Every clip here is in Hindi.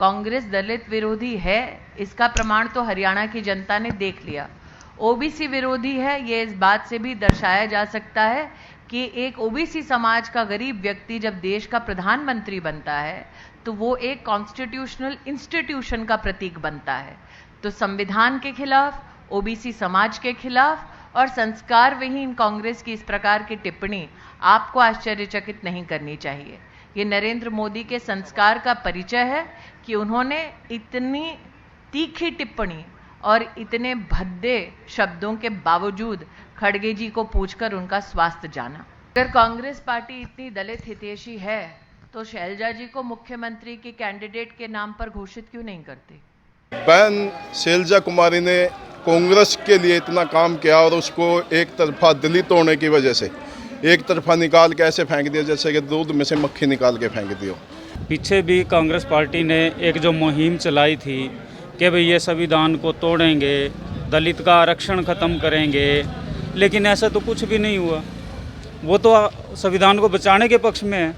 कांग्रेस दलित विरोधी है, इसका प्रमाण तो हरियाणा की जनता ने देख लिया। ओबीसी विरोधी है, ये इस बात से भी दर्शाया जा सकता है कि एक ओबीसी समाज का गरीब व्यक्ति जब देश का प्रधानमंत्री बनता है तो वो एक कॉन्स्टिट्यूशनल इंस्टीट्यूशन का प्रतीक बनता है। तो संविधान के खिलाफ, ओबीसी समाज के खिलाफ और संस्कार विहीन कांग्रेस की इस प्रकार की टिप्पणी आपको आश्चर्यचकित नहीं करनी चाहिए। ये नरेंद्र मोदी के संस्कार का परिचय है कि उन्होंने इतनी तीखी टिप्पणी और इतने भद्दे शब्दों के बावजूद खड़गे जी को पूछकर उनका स्वास्थ्य जाना। अगर कांग्रेस पार्टी इतनी दलित हितैषी है तो शैलजा जी को मुख्यमंत्री की कैंडिडेट के नाम पर घोषित क्यों नहीं करते? बहन शैलजा कुमारी ने कांग्रेस के लिए इतना काम किया और उसको एक तरफा दलित होने की वजह से एक तरफा निकाल के ऐसे फेंक दिया जैसे कि दूध में से मक्खी निकाल के फेंक दियो। पीछे भी कांग्रेस पार्टी ने एक जो मुहिम चलाई थी कि भाई ये संविधान को तोड़ेंगे, दलित का आरक्षण ख़त्म करेंगे, लेकिन ऐसा तो कुछ भी नहीं हुआ। वो तो संविधान को बचाने के पक्ष में है।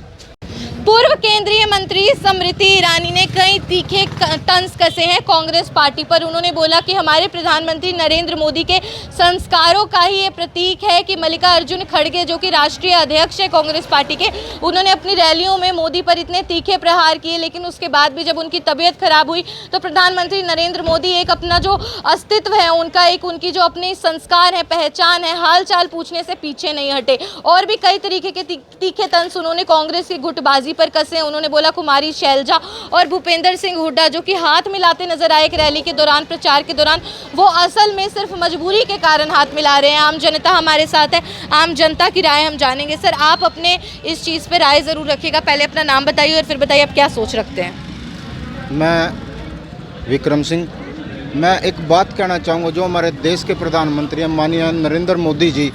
पूर्व केंद्रीय मंत्री स्मृति ईरानी ने कई तीखे तंज कसे हैं कांग्रेस पार्टी पर। उन्होंने बोला कि हमारे प्रधानमंत्री नरेंद्र मोदी के संस्कारों का ही ये प्रतीक है कि मल्लिकार्जुन खड़गे जो कि राष्ट्रीय अध्यक्ष है कांग्रेस पार्टी के, उन्होंने अपनी रैलियों में मोदी पर इतने तीखे प्रहार किए, लेकिन उसके बाद भी जब उनकी तबीयत खराब हुई तो प्रधानमंत्री नरेंद्र मोदी एक अपना जो अस्तित्व है उनका, एक उनकी जो अपने संस्कार है, पहचान है, हाल चाल पूछने से पीछे नहीं हटे। और भी कई तरीके के तीखे तंज उन्होंने कांग्रेस की गुटबाजी पर कसे। उन्होंने बोला कुमारी शैलजा और भूपेंद्र सिंह हुड्डा जो कि हाथ मिलाते नजर आए एक रैली के दौरान, प्रचार के दौरान, वो असल में सिर्फ मजबूरी के कारण हाथ मिला रहे हैं। आम जनता हमारे साथ है, आम जनता की राय हम जानेंगे। सर, आप अपने इस चीज़ पे राय ज़रूर रखिएगा। पहले अपना नाम बताइए और फिर बताइए आप क्या सोच रखते हैं। मैं विक्रम सिंह। मैं एक बात कहना चाहूँगा, जो हमारे देश के प्रधानमंत्री माननीय नरेंद्र मोदी जी,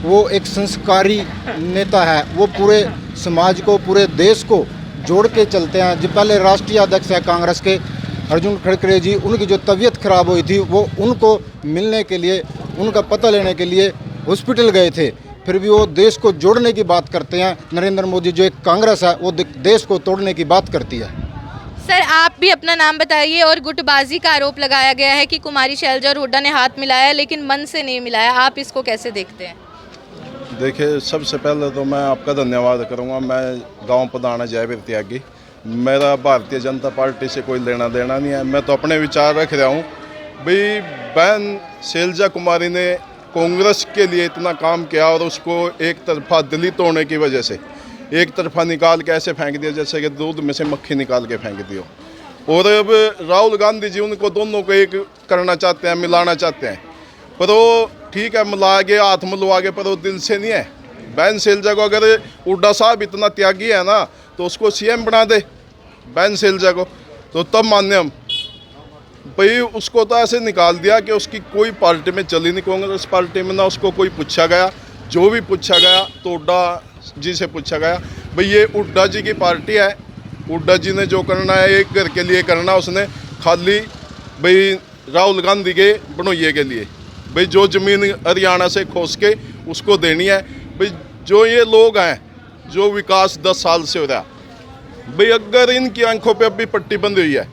वो एक संस्कारी नेता है। वो पूरे समाज को, पूरे देश को जोड़ के चलते हैं। जो पहले राष्ट्रीय अध्यक्ष है कांग्रेस के अर्जुन खड़गे जी, उनकी जो तबीयत खराब हुई थी वो उनको मिलने के लिए, उनका पता लेने के लिए हॉस्पिटल गए थे। फिर भी वो देश को जोड़ने की बात करते हैं। नरेंद्र मोदी जो एक कांग्रेस है वो देश को तोड़ने की बात करती है। सर, आप भी अपना नाम बताइए। और गुटबाजी का आरोप लगाया गया है कि कुमारी शैलजा और हुड्डा ने हाथ मिलाया लेकिन मन से नहीं मिलाया, आप इसको कैसे देखते हैं? देखिए, सबसे पहले तो मैं आपका धन्यवाद करूंगा। मैं गांव प्रधान जयवीर त्यागी, मेरा भारतीय जनता पार्टी से कोई लेना देना नहीं है। मैं तो अपने विचार रख रहा हूं। भाई, बहन शैलजा कुमारी ने कांग्रेस के लिए इतना काम किया और उसको एक तरफा दलित होने की वजह से एक तरफा निकाल के ऐसे फेंक दिया जैसे कि दूध में से मक्खी निकाल के फेंक दियो। और अब राहुल गांधी जी उनको दोनों को एक करना चाहते हैं, मिलाना चाहते हैं, पर वो ठीक है, मिला के हाथ मिलवा के, पर वो दिल से नहीं है। बहन शैलजा को अगर हुड्डा साहब इतना त्यागी है ना तो उसको सीएम बना दे बहन शैलजा को, तो तब मान्य हम। भाई, उसको तो ऐसे निकाल दिया कि उसकी कोई पार्टी में चली नहीं, कांग्रेस पार्टी में ना उसको कोई पूछा गया। जो भी पूछा गया तो हुड्डा जी से पूछा गया। भाई, ये हुड्डा जी की पार्टी है, हुड्डा जी ने जो करना है एक घर के लिए करना, उसने खाली भाई राहुल गांधी के बनोइए के लिए। भाई, जो ज़मीन हरियाणा से खोस के उसको देनी है। भाई, जो ये लोग हैं, जो विकास 10 साल से हो रहा, भाई अगर इनकी आंखों पे अभी पट्टी बंधी हुई है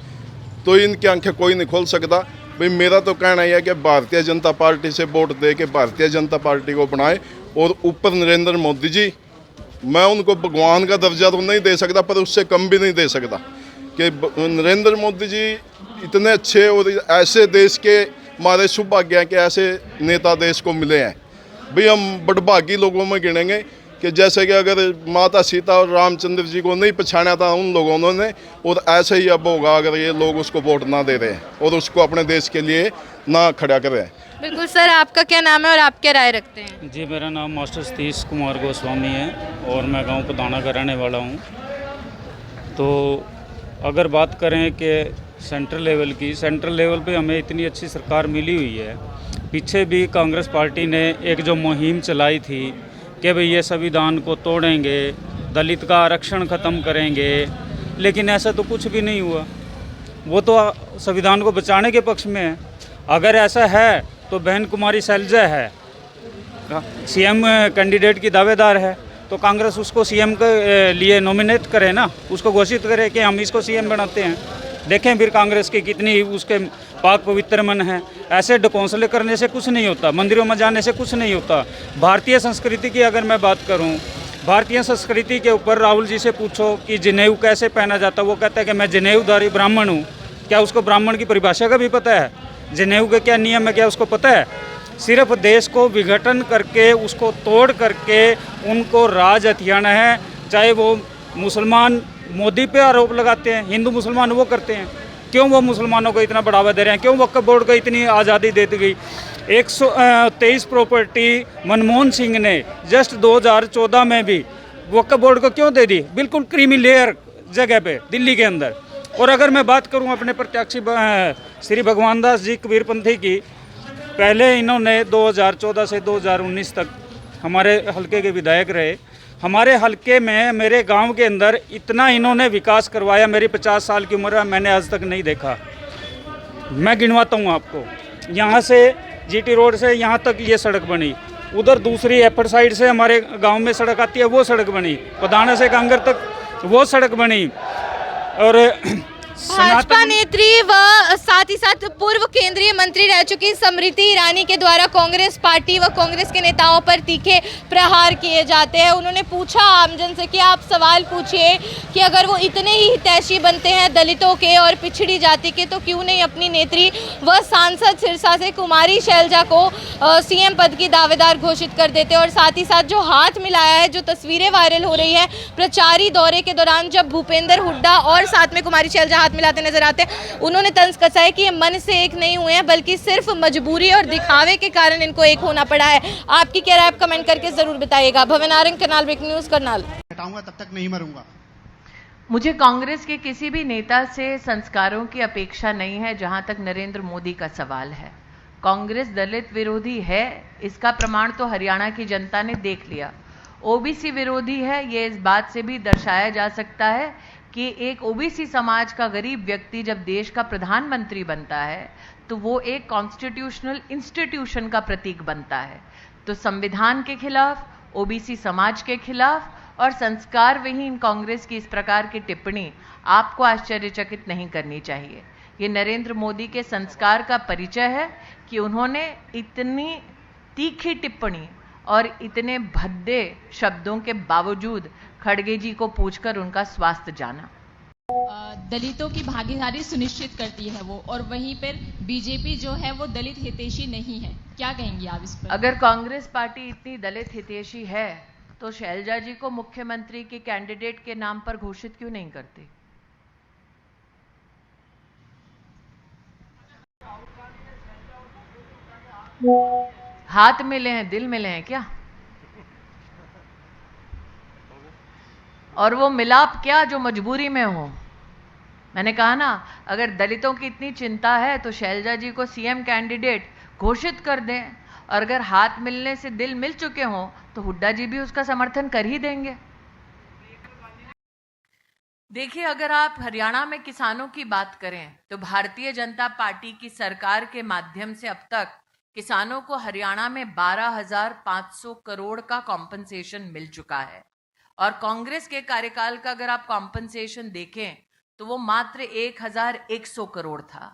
तो इनकी आंखें कोई नहीं खोल सकता। भाई, मेरा तो कहना यह है कि भारतीय जनता पार्टी से वोट दे के भारतीय जनता पार्टी को बनाए। और ऊपर नरेंद्र मोदी जी, मैं उनको भगवान का दर्जा तो नहीं दे सकता पर उससे कम भी नहीं दे सकता कि नरेंद्र मोदी जी इतने अच्छे और ऐसे देश के हमारे सौभाग्य हैं कि ऐसे नेता देश को मिले हैं। भाई, हम बड़भागी लोगों में गिनेंगे कि जैसे कि अगर माता सीता और रामचंद्र जी को नहीं पहचाना था उन लोगों ने, और ऐसे ही अब होगा अगर ये लोग उसको वोट ना दे रहे हैं और उसको अपने देश के लिए ना खड़ा कर रहे हैं। बिल्कुल। सर, आपका क्या नाम है और आप क्या राय रखते हैं? जी, मेरा नाम मास्टर सतीश कुमार गोस्वामी है और मैं गांव पदाना का रहने वाला हूं। तो अगर बात करें कि सेंट्रल लेवल पे हमें इतनी अच्छी सरकार मिली हुई है। पीछे भी कांग्रेस पार्टी ने एक जो मुहिम चलाई थी कि भाई ये संविधान को तोड़ेंगे, दलित का आरक्षण ख़त्म करेंगे, लेकिन ऐसा तो कुछ भी नहीं हुआ। वो तो संविधान को बचाने के पक्ष में है। अगर ऐसा है तो बहन कुमारी शैलजा है, सीएम कैंडिडेट की दावेदार है, तो कांग्रेस उसको सीएम के लिए नॉमिनेट करे ना, उसको घोषित करे कि हम इसको सीएम बनाते हैं। देखें फिर कांग्रेस की कितनी उसके पाक पवित्र मन है। ऐसे ढकोंसले करने से कुछ नहीं होता, मंदिरों में जाने से कुछ नहीं होता। भारतीय संस्कृति की अगर मैं बात करूं, भारतीय संस्कृति के ऊपर राहुल जी से पूछो कि जनेऊ कैसे पहना जाता है, वो कहता है कि मैं जनेऊधारी ब्राह्मण हूँ। क्या उसको ब्राह्मण की परिभाषा का भी पता है? जनेऊ के क्या नियम है, क्या उसको पता है? सिर्फ देश को विघटन करके, उसको तोड़ करके उनको राज हथियाना है। चाहे वो मुसलमान मोदी पे आरोप लगाते हैं, हिंदू मुसलमान वो करते हैं, क्यों वो मुसलमानों को इतना बढ़ावा दे रहे हैं? क्यों वक्फ बोर्ड को इतनी आज़ादी दे दी गई? 123 प्रॉपर्टी मनमोहन सिंह ने जस्ट 2014 में भी वक्फ बोर्ड को क्यों दे दी? बिल्कुल क्रीमी लेयर जगह पे दिल्ली के अंदर। और अगर मैं बात करूं अपने प्रत्याशी श्री भगवान दास जी कबीरपंथी की, पहले इन्होंने 2014 से 2019 तक हमारे हलके के विधायक रहे। हमारे हलके में, मेरे गांव के अंदर इतना इन्होंने विकास करवाया, मेरी 50 साल की उम्र है, मैंने आज तक नहीं देखा। मैं गिनवाता हूं आपको, यहाँ से जीटी रोड से यहाँ तक ये सड़क बनी, उधर दूसरी एफर्ट साइड से हमारे गांव में सड़क आती है, वो सड़क बनी, पदाना से कांगर तक वो सड़क बनी। और भाजपा नेत्री व साथ ही साथ पूर्व केंद्रीय मंत्री रह चुकी स्मृति ईरानी के द्वारा कांग्रेस पार्टी व कांग्रेस के नेताओं पर तीखे प्रहार किए जाते हैं। उन्होंने पूछा आमजन से कि आप सवाल पूछिए कि अगर वो इतने ही हितैषी बनते हैं दलितों के और पिछड़ी जाति के, तो क्यों नहीं अपनी नेत्री व सांसद सिरसा से कुमारी शैलजा को सीएम पद की दावेदार घोषित कर देते। और साथ ही साथ जो हाथ मिलाया है, जो तस्वीरें वायरल हो रही है प्रचारी दौरे के दौरान, जब भूपेंद्र हुड्डा और साथ में कुमारी शैलजा मिलाते नजर आते हैं, उन्होंने तंज कसा है कि ये मन से एक नहीं हुए हैं, बल्कि सिर्फ मजबूरी और दिखावे के कारण इनको एक होना पड़ा है। आपकी क्या राय, आप कमेंट करके जरूर बताइएगा। भवन आरंग, करनाल ब्रेकिंग न्यूज, करनाल। हटाऊंगा तब तक नहीं मरूंगा। मुझे कांग्रेस के किसी भी नेता से संस्कारों की अपेक्षा नहीं है, जहां तक नरेंद्र मोदी का सवाल है। कांग्रेस दलित विरोधी है, इसका प्रमाण तो हरियाणा की जनता ने देख लिया। ओबीसी विरोधी है, ये इस बात से भी दर्शाया जा सकता है कि एक ओबीसी समाज का गरीब व्यक्ति जब देश का प्रधानमंत्री बनता है तो वो एक कॉन्स्टिट्यूशनल इंस्टीट्यूशन का प्रतीक बनता है। तो संविधान के खिलाफ, ओबीसी समाज के खिलाफ और संस्कार विहीन कांग्रेस की इस प्रकार की टिप्पणी आपको आश्चर्यचकित नहीं करनी चाहिए। ये नरेंद्र मोदी के संस्कार का परिचय है कि उन्होंने इतनी तीखी टिप्पणी और इतने भद्दे शब्दों के बावजूद खड़गे जी को पूछकर उनका स्वास्थ्य जाना। दलितों की भागीदारी सुनिश्चित करती है वो, और वहीं पर बीजेपी जो है वो दलित हितैषी नहीं है। क्या कहेंगी आप इस पर? अगर कांग्रेस पार्टी इतनी दलित हितैषी है तो शैलजा जी को मुख्यमंत्री के कैंडिडेट के नाम पर घोषित क्यों नहीं करती? हाथ मिले हैं, दिल मिले हैं क्या? और वो मिलाप क्या जो मजबूरी में हो? मैंने कहा ना, अगर दलितों की इतनी चिंता है तो शैलजा जी को सीएम कैंडिडेट घोषित कर दें, और अगर हाथ मिलने से दिल मिल चुके हों तो हुड्डा जी भी उसका समर्थन कर ही देंगे। देखिए, अगर आप हरियाणा में किसानों की बात करें तो भारतीय जनता पार्टी की सरकार के माध्यम से अब तक किसानों को हरियाणा में 12,500 करोड़ का कॉम्पनसेशन मिल चुका है। और कांग्रेस के कार्यकाल का अगर आप कॉम्पनसेशन देखें तो वो मात्र 1,100 करोड़ था।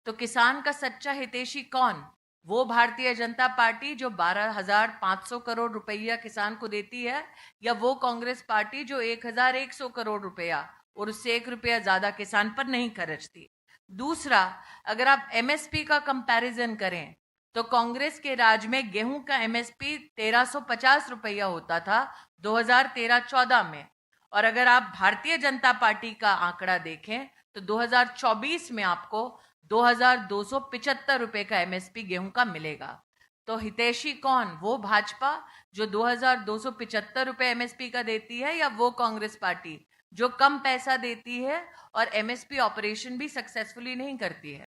तो किसान का सच्चा हितैषी कौन? वो भारतीय जनता पार्टी जो 12,500 करोड़ रुपया किसान को देती है, या वो कांग्रेस पार्टी जो 1,100 करोड़ रुपया और उससे 1 रुपया ज्यादा किसान पर नहीं खर्चती? दूसरा, अगर आप एमएसपी का कंपैरिजन करें तो कांग्रेस के राज में गेहूं का एमएसपी 1,350 रुपया होता था 2013-14 में, और अगर आप भारतीय जनता पार्टी का आंकड़ा देखें तो 2024 में आपको 2,275 रुपए का एमएसपी गेहूं का मिलेगा। तो हितैषी कौन? वो भाजपा जो 2,275 रुपए एमएसपी का देती है, या वो कांग्रेस पार्टी जो कम पैसा देती है और एमएसपी ऑपरेशन भी सक्सेसफुली नहीं करती है?